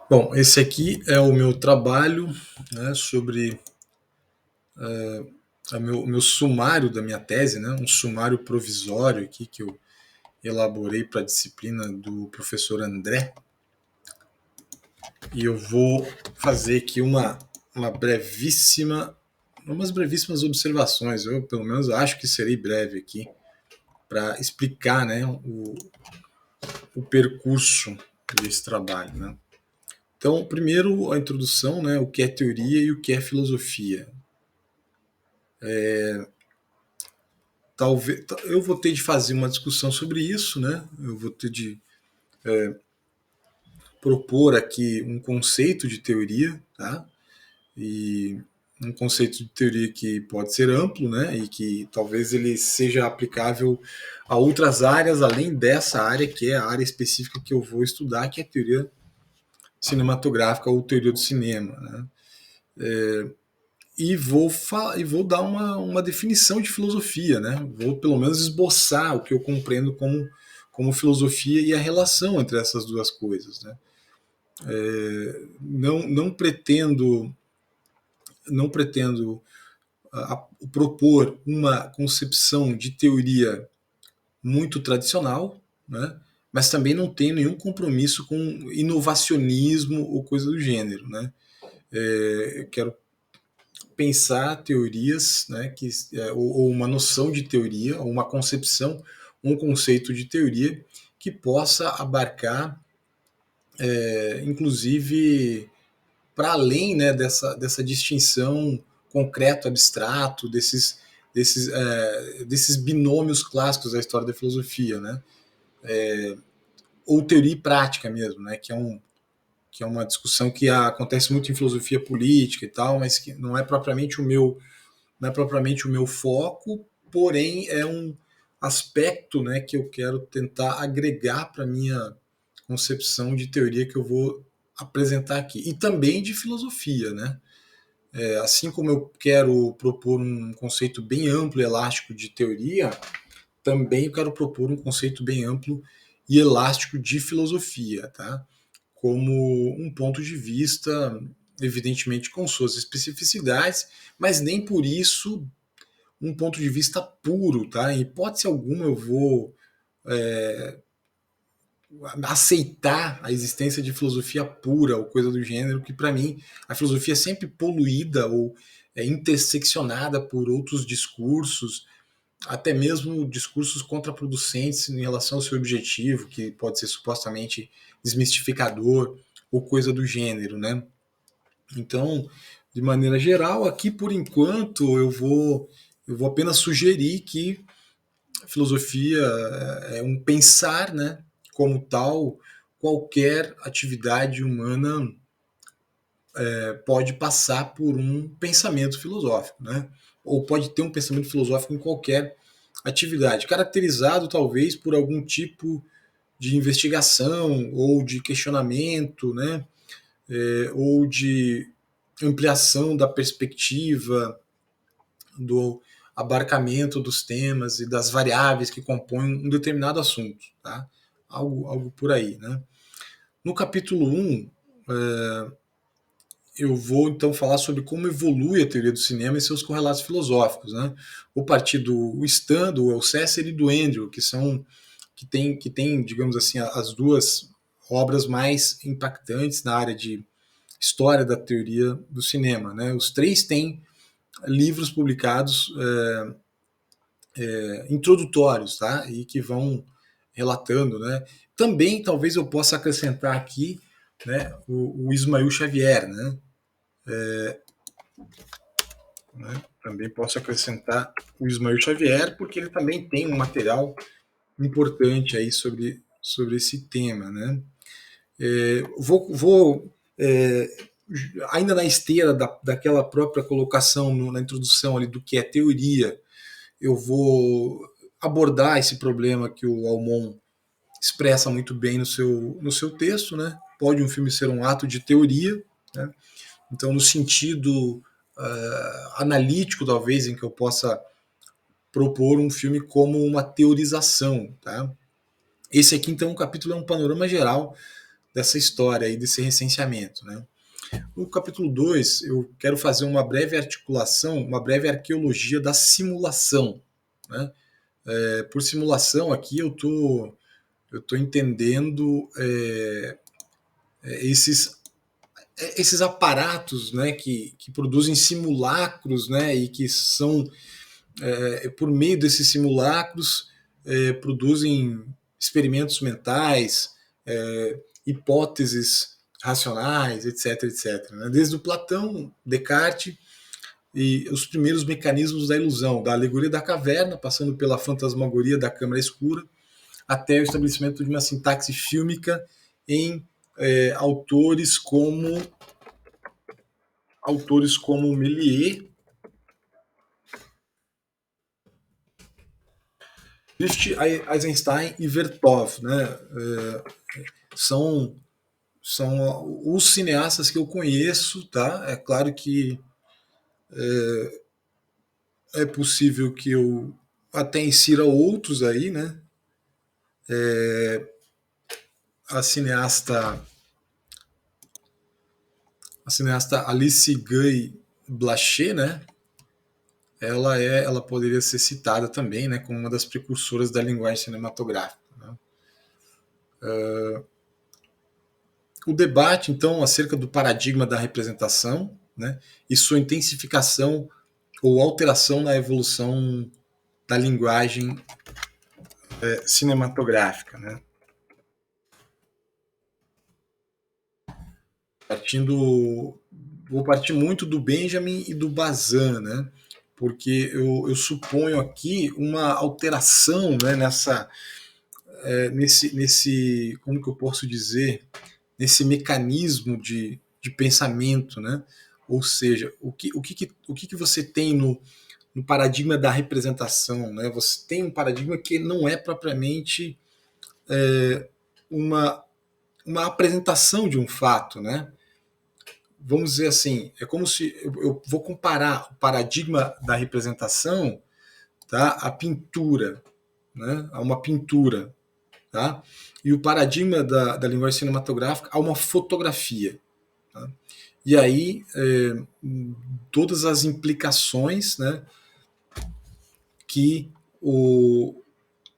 Bom, esse aqui é o meu trabalho, né, sobre o meu sumário da minha tese, né, um sumário provisório aqui que eu elaborei para a disciplina do professor André. E eu vou fazer aqui umas brevíssimas observações. Eu, pelo menos, acho que serei breve aqui para explicar, né, o percurso desse trabalho, né. Então, primeiro a introdução, né, o que é teoria e o que é filosofia. Talvez eu vou ter de fazer uma discussão sobre isso, né? Eu vou ter de propor aqui um conceito de teoria, tá? E um conceito de teoria que pode ser amplo, né? E que talvez ele seja aplicável a outras áreas além dessa área que é a área específica que eu vou estudar, que é a teoria cinematográfica ou teoria do cinema, né? E vou dar uma definição de filosofia, né? Vou pelo menos esboçar o que eu compreendo como filosofia e a relação entre essas duas coisas, né? Não pretendo não pretendo propor uma concepção de teoria muito tradicional, né? Mas também não tenho nenhum compromisso com inovacionismo ou coisa do gênero, né? Eu quero pensar teorias, né, ou uma noção de teoria, ou uma concepção, um conceito de teoria que possa abarcar, inclusive, para além, né, dessa distinção concreto abstrato desses binômios clássicos da história da filosofia, né, ou teoria e prática mesmo, né, que é uma discussão que acontece muito em filosofia política e tal, mas que não é propriamente o meu foco, porém é um aspecto, né, que eu quero tentar agregar para a minha concepção de teoria que eu vou apresentar aqui. E também de filosofia, né? Assim como eu quero propor um conceito bem amplo e elástico de teoria, também eu quero propor um conceito bem amplo e elástico de filosofia, tá? Como um ponto de vista, evidentemente com suas especificidades, mas nem por isso um ponto de vista puro, tá? Em hipótese alguma eu vou aceitar a existência de filosofia pura ou coisa do gênero, que para mim a filosofia é sempre poluída ou interseccionada por outros discursos, até mesmo discursos contraproducentes em relação ao seu objetivo, que pode ser supostamente desmistificador ou coisa do gênero, né? Então, de maneira geral, aqui por enquanto eu vou apenas sugerir que a filosofia é um pensar, né? Como tal, qualquer atividade humana pode passar por um pensamento filosófico, né? Ou pode ter um pensamento filosófico em qualquer atividade, caracterizado talvez por algum tipo de investigação ou de questionamento, né? Ou de ampliação da perspectiva, do abarcamento dos temas e das variáveis que compõem um determinado assunto, tá? Algo por aí, né? No capítulo 1, eu vou então falar sobre como evolui a teoria do cinema e seus correlatos filosóficos, né? Vou partir do Stan, do Alcester e do Andrew, que tem, digamos assim, as duas obras mais impactantes na área de história da teoria do cinema, né? Os três têm livros publicados introdutórios, tá? E que vão relatando, né? Também talvez eu possa acrescentar aqui, né, o Ismael Xavier, né? Também posso acrescentar o Ismael Xavier, porque ele também tem um material importante aí sobre esse tema, né? Vou ainda na esteira daquela própria colocação na introdução ali do que é teoria, eu vou abordar esse problema que o Almon expressa muito bem no seu texto, né? Pode um filme ser um ato de teoria, né? Então, no sentido analítico, talvez, em que eu possa propor um filme como uma teorização, tá? Esse aqui, então, o capítulo é um panorama geral dessa história aí, desse recenseamento, né? No capítulo 2, eu quero fazer uma breve articulação, uma breve arqueologia da simulação, né? Por simulação aqui eu tô entendendo esses aparatos, né, que produzem simulacros, né, e que são, por meio desses simulacros, produzem experimentos mentais, hipóteses racionais, etc, etc. Né? Desde o Platão, Descartes e os primeiros mecanismos da ilusão, da alegoria da caverna, passando pela fantasmagoria da câmara escura, até o estabelecimento de uma sintaxe fílmica em autores como Méliès, Eisenstein e Vertov, né? São os cineastas que eu conheço, tá? É claro que é possível que eu até insira outros aí, né? A cineasta Alice Guy Blaché, né? Ela poderia ser citada também, né, como uma das precursoras da linguagem cinematográfica. Né? O debate, então, acerca do paradigma da representação, né, e sua intensificação ou alteração na evolução da linguagem cinematográfica, né? Vou partir muito do Benjamin e do Bazin, né? Porque eu suponho aqui uma alteração, né, nesse, como que eu posso dizer, nesse mecanismo de pensamento, né? Ou seja, o que você tem no paradigma da representação, né? Você tem um paradigma que não é propriamente uma, uma apresentação de um fato, né? Vamos dizer assim, é como se eu vou comparar o paradigma da representação, tá, à pintura, né? A uma pintura, tá? E o paradigma da linguagem cinematográfica a uma fotografia. Tá? E aí, todas as implicações, né, que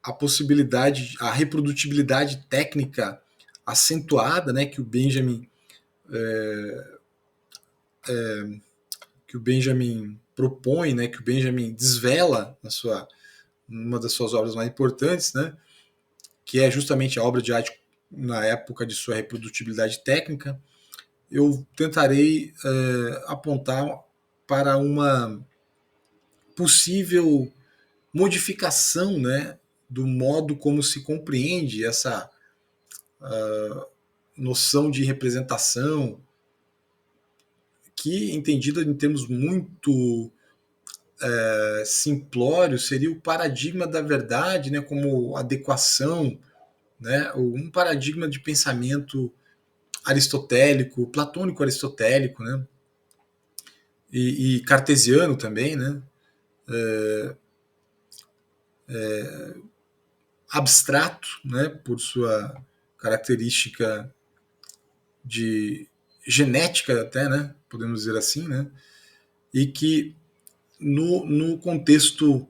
a possibilidade, a reprodutibilidade técnica acentuada, né, que o Benjamin propõe, né, que o Benjamin desvela numa das suas obras mais importantes, né, que é justamente a obra de arte na época de sua reprodutibilidade técnica, eu tentarei apontar para uma possível modificação, né, do modo como se compreende essa noção de representação, que, entendida em termos muito simplórios, seria o paradigma da verdade, né, como adequação, né, um paradigma de pensamento aristotélico, platônico aristotélico, né, e cartesiano também, né, abstrato, né, por sua característica de genética até, né, podemos dizer assim, né, e que no contexto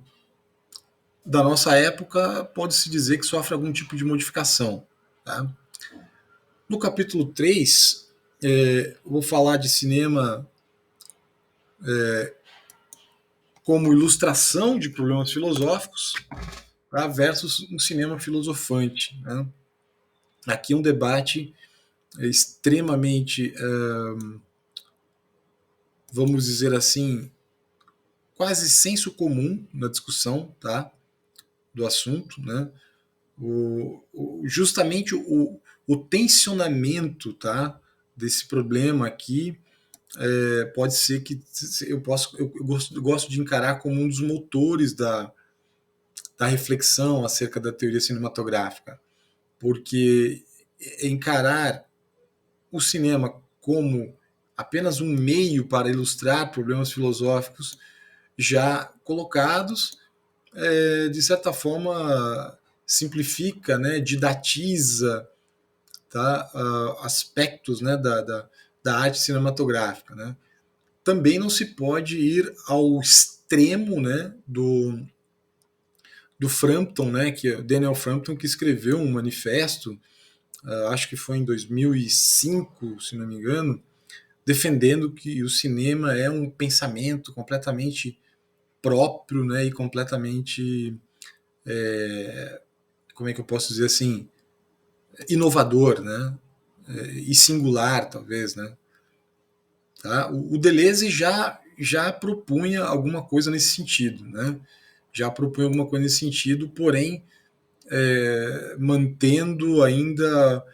da nossa época pode-se dizer que sofre algum tipo de modificação. Tá? No capítulo 3, vou falar de cinema como ilustração de problemas filosóficos, tá, versus um cinema filosofante. Né? Aqui um debate extremamente, vamos dizer assim, quase senso comum na discussão, tá, do assunto, né? Justamente o tensionamento, tá, desse problema aqui pode ser que eu gosto de encarar como um dos motores da reflexão acerca da teoria cinematográfica, porque encarar o cinema como apenas um meio para ilustrar problemas filosóficos já colocados, de certa forma simplifica, né, didatiza tá, aspectos, né, da arte cinematográfica, né? Também não se pode ir ao extremo, né, do Frampton, né, que é Daniel Frampton, que escreveu um manifesto, acho que foi em 2005, se não me engano, defendendo que o cinema é um pensamento completamente próprio, né, e completamente, como é que eu posso dizer assim, inovador, né, e singular, talvez, né. Tá? O Deleuze já propunha alguma coisa nesse sentido, né? Já propunha alguma coisa nesse sentido, porém mantendo ainda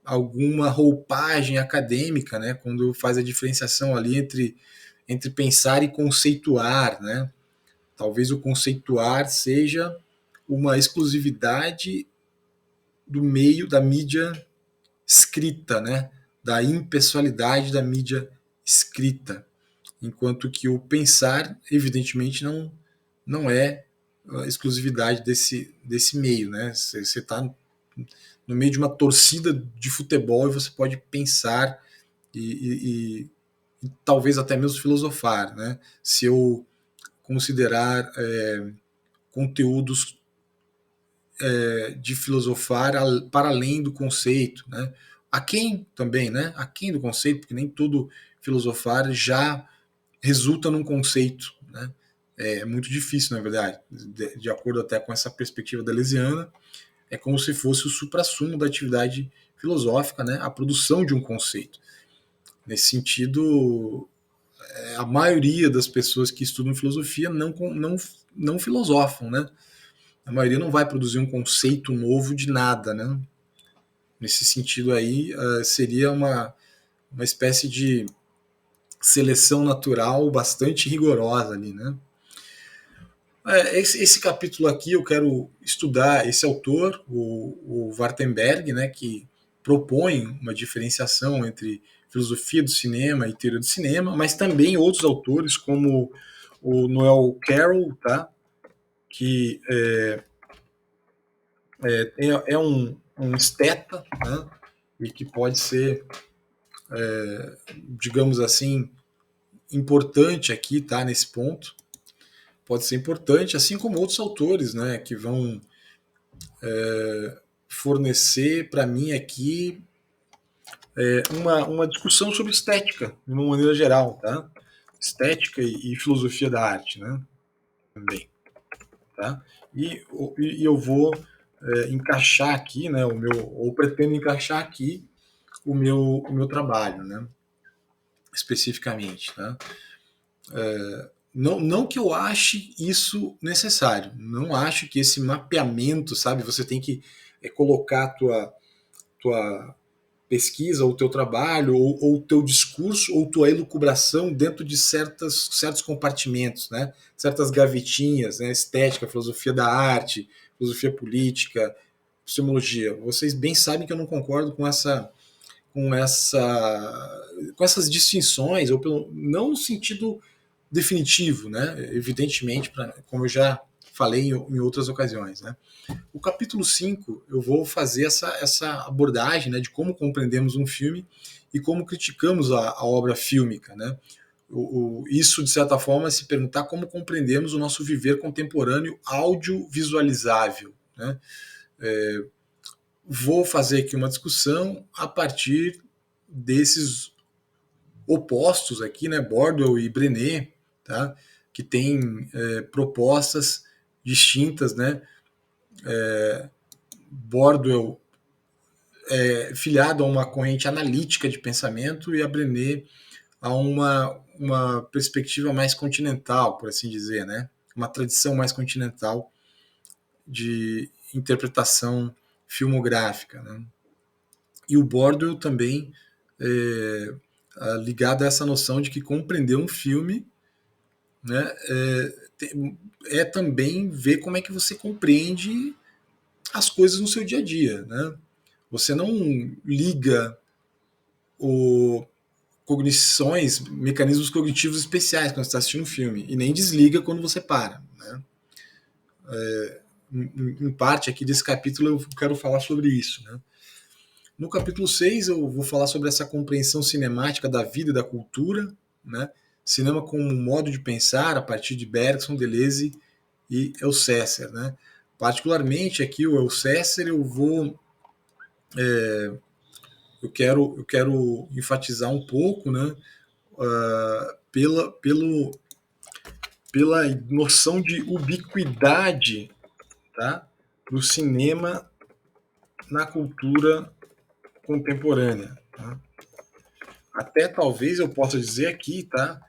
alguma roupagem acadêmica, né? Quando faz a diferenciação ali entre pensar e conceituar, né? Talvez o conceituar seja uma exclusividade do meio da mídia escrita, né? Da impessoalidade da mídia escrita, enquanto que o pensar, evidentemente, não é a exclusividade desse meio, né? Você está no meio de uma torcida de futebol e você pode pensar e talvez até mesmo filosofar, né? Se eu considerar conteúdos de filosofar para além do conceito, né? Aquém também, né? Aquém do conceito, porque nem todo filosofar já resulta num conceito, né? É muito difícil, na verdade, de acordo até com essa perspectiva deleuziana, é como se fosse o suprassumo da atividade filosófica, né? A produção de um conceito. Nesse sentido, a maioria das pessoas que estudam filosofia não filosofam, né? A maioria não vai produzir um conceito novo de nada, né? Nesse sentido aí, seria uma espécie de seleção natural bastante rigorosa ali, né? Esse capítulo aqui eu quero estudar esse autor, o Wartenberg, né, que propõe uma diferenciação entre filosofia do cinema e teoria do cinema, mas também outros autores como o Noel Carroll, tá, que é um esteta, né, e que pode ser, digamos assim, importante aqui, tá, nesse ponto. Pode ser importante, assim como outros autores, né, que vão fornecer para mim aqui uma discussão sobre estética, de uma maneira geral, tá? Estética e filosofia da arte, né? Também, tá? E eu vou encaixar aqui, né? Ou pretendo encaixar aqui o meu trabalho, né? Especificamente, tá? Não que eu ache isso necessário, não acho que esse mapeamento, sabe? Você tem que colocar a tua pesquisa, ou o teu trabalho, ou o teu discurso, ou tua elucubração dentro de certos compartimentos, né? Certas gavetinhas, né? Estética, filosofia da arte, filosofia política, epistemologia. Vocês bem sabem que eu não concordo com essas distinções, ou não no sentido definitivo, né? Evidentemente, como eu já falei em outras ocasiões, né? O capítulo 5 eu vou fazer essa abordagem, né, de como compreendemos um filme e como criticamos a obra fílmica, né? Isso, de certa forma, é se perguntar como compreendemos o nosso viver contemporâneo audiovisualizável, né? Vou fazer aqui uma discussão a partir desses opostos aqui, né, Bordwell e Brené, tá? Que têm propostas distintas, né? Bordwell filiado a uma corrente analítica de pensamento e a Brené a uma perspectiva mais continental, por assim dizer, né? Uma tradição mais continental de interpretação filmográfica, né? E o Bordwell também ligado a essa noção de que compreender um filme, né, é também ver como é que você compreende as coisas no seu dia a dia, né? Você não liga o cognições, mecanismos cognitivos especiais quando você está assistindo um filme, e nem desliga quando você para, né? Em parte aqui desse capítulo eu quero falar sobre isso, né? No capítulo 6 eu vou falar sobre essa compreensão cinemática da vida e da cultura, né? Cinema como um modo de pensar a partir de Bergson, Deleuze e Elsesser, né? Particularmente aqui o Elsesser eu quero enfatizar um pouco, né? Pela noção de ubiquidade, tá? Do cinema na cultura contemporânea. Tá? Até talvez eu possa dizer aqui, tá?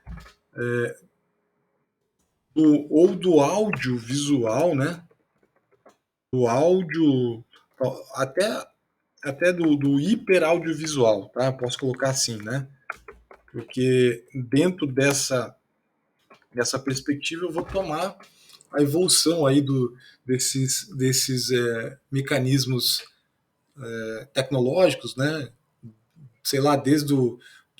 Ou do audiovisual, né? Do áudio, até, até do hiperaudiovisual, tá? Posso colocar assim, né? Porque dentro dessa perspectiva eu vou tomar a evolução aí desses mecanismos tecnológicos, né? Sei lá, desde do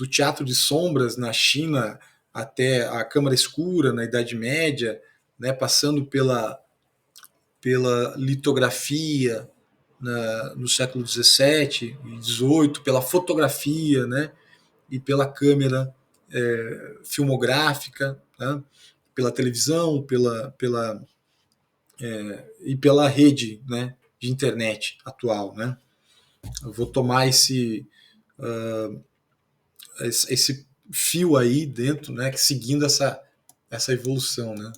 teatro de sombras na China até a câmara escura na Idade Média, né? Passando pela litografia no século XVII e XVIII, pela fotografia, né? E pela câmera filmográfica, né? Pela televisão, e pela rede, né? De internet atual, né? Eu vou tomar esse fio aí dentro, né? Seguindo essa evolução, né?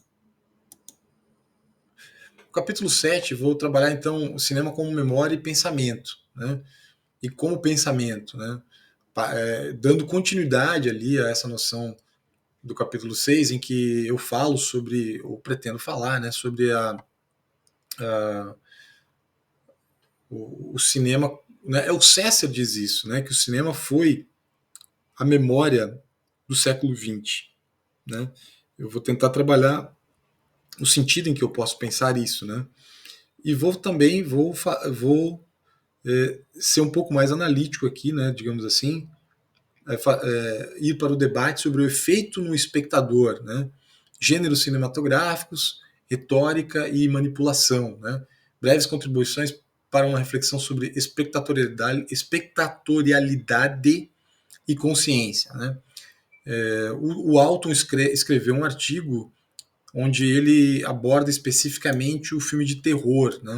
No capítulo 7, vou trabalhar então o cinema como memória e pensamento, né? E como pensamento, né? Dando continuidade ali a essa noção do capítulo 6, em que eu falo sobre, ou pretendo falar, né, sobre o cinema. Né, o César diz isso, né, que o cinema foi a memória do século XX. Né? Eu vou tentar trabalhar o sentido em que eu posso pensar isso. Né? E vou ser um pouco mais analítico aqui, né, digamos assim, ir para o debate sobre o efeito no espectador, né? Gêneros cinematográficos, retórica e manipulação. Né? Breves contribuições para uma reflexão sobre espectatorialidade e consciência. Né? O Alton escreveu um artigo onde ele aborda especificamente o filme de terror. Né?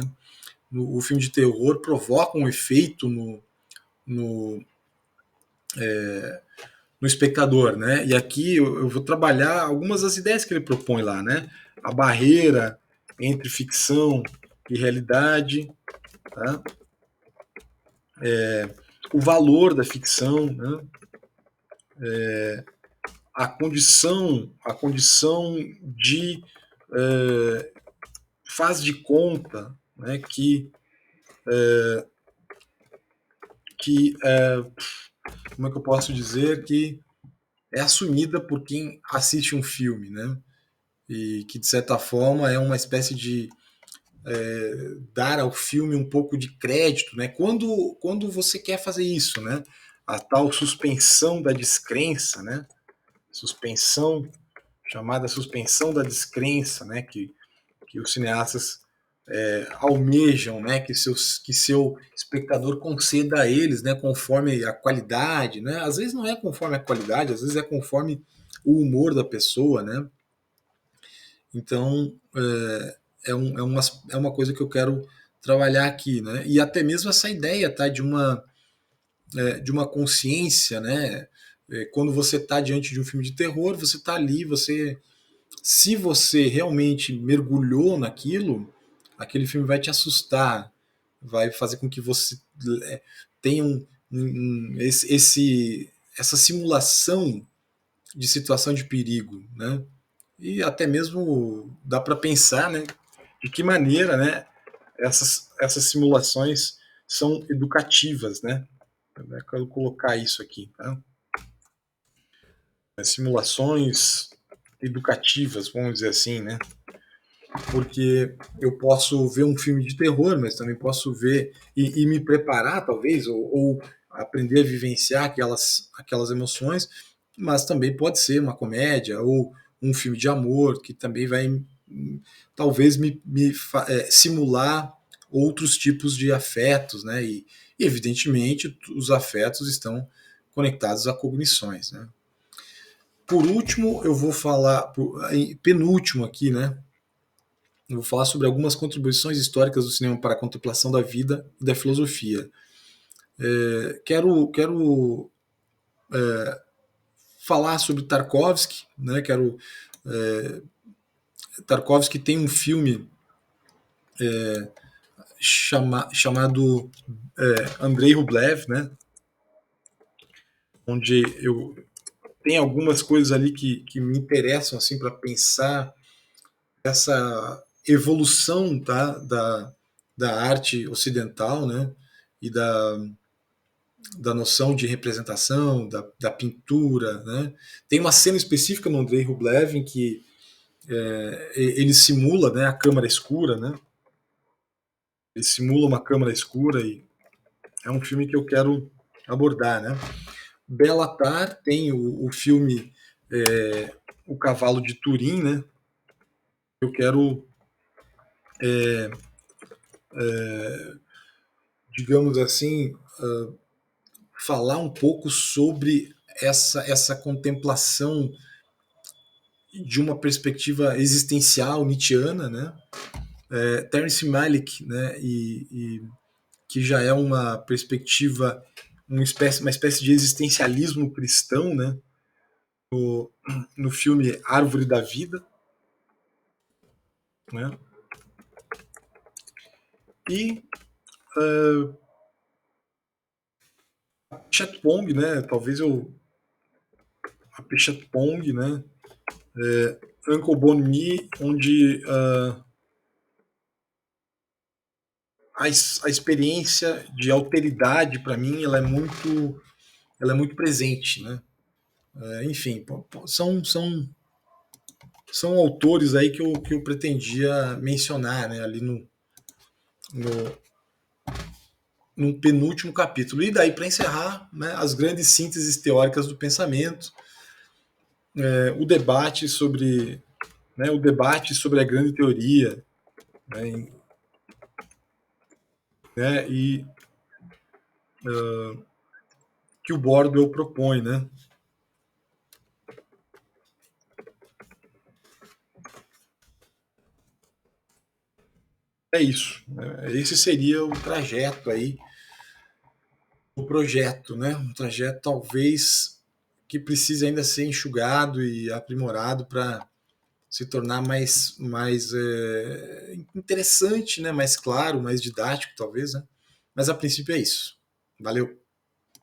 O filme de terror provoca um efeito no, no espectador, né? E aqui eu vou trabalhar algumas das ideias que ele propõe lá, né? A barreira entre ficção e realidade, tá? O valor da ficção, né? A condição de faz de conta, né? Que como é que eu posso dizer que é assumida por quem assiste um filme, né? E que de certa forma é uma espécie de dar ao filme um pouco de crédito, né? Quando você quer fazer isso, né? A tal suspensão da descrença, né? Suspensão, chamada suspensão da descrença, né? Que os cineastas almejam, né? Que seu espectador conceda a eles, né? Conforme a qualidade, né? Às vezes não é conforme a qualidade, às vezes é conforme o humor da pessoa, né? Então, é uma coisa que eu quero trabalhar aqui, né? E até mesmo essa ideia, tá, de uma consciência, né? Quando você está diante de um filme de terror, você está ali, se você realmente mergulhou naquilo, aquele filme vai te assustar, vai fazer com que você tenha essa simulação de situação de perigo, né? E até mesmo dá para pensar, né, de que maneira, né, essas simulações são educativas, né? Eu quero colocar isso aqui, tá? Simulações educativas, vamos dizer assim, né? Porque eu posso ver um filme de terror, mas também posso ver e me preparar, talvez, ou aprender a vivenciar aquelas emoções, mas também pode ser uma comédia ou um filme de amor que também vai talvez me simular outros tipos de afetos, né? E, evidentemente, os afetos estão conectados a cognições. Né? Por último, eu vou falar, penúltimo aqui, né? Eu vou falar sobre algumas contribuições históricas do cinema para a contemplação da vida e da filosofia. Quero falar sobre Tarkovsky, né? Tarkovsky tem um filme chamado Andrei Rublev, né? Onde eu tem algumas coisas ali que me interessam assim para pensar essa evolução, tá, da arte ocidental, né? E da noção de representação, da pintura. Né? Tem uma cena específica no Andrei Rublev em que ele simula, né, a câmara escura, né? Ele simula uma câmara escura e é um filme que eu quero abordar. Né? Belatar tem o filme O Cavalo de Turim, né? Eu quero, digamos assim, falar um pouco sobre essa contemplação de uma perspectiva existencial nietzschiana, né? Terence Malick, né? E que já é uma perspectiva, uma espécie de existencialismo cristão, né? No filme Árvore da Vida, né? E Chatpong, né? Talvez eu a Pichatpong, né? Uncle Bon Me, onde a experiência de alteridade para mim ela é muito presente, né? Enfim, são autores aí que eu pretendia mencionar, né? Ali no, no penúltimo capítulo. E daí, para encerrar, né, as grandes sínteses teóricas do pensamento, o debate sobre, né, o debate sobre a grande teoria, né, e que o Bordwell propõe, né? É isso. Né? Esse seria o trajeto aí, o projeto, né? Um trajeto talvez que precise ainda ser enxugado e aprimorado para se tornar mais interessante, né? Mais claro, mais didático, talvez. Né? Mas a princípio é isso. Valeu!